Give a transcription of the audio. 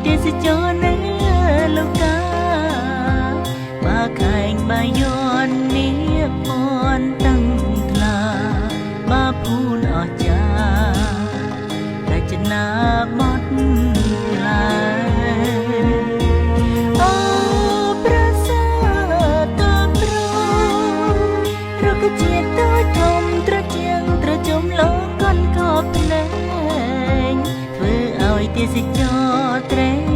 ទេសចរនៅលោកកាបាខែងបាយ័ននេះពនតាំងថ្លាបាភូនអស្ចារ្យរចនាបទថ្លាអូប្រាសាទតត្ររុក្ខជាតិតូចធំត្រជាងត្រជុំលោកកនកបភ្នែងធ្វើឲ្យទេសចរត្រេក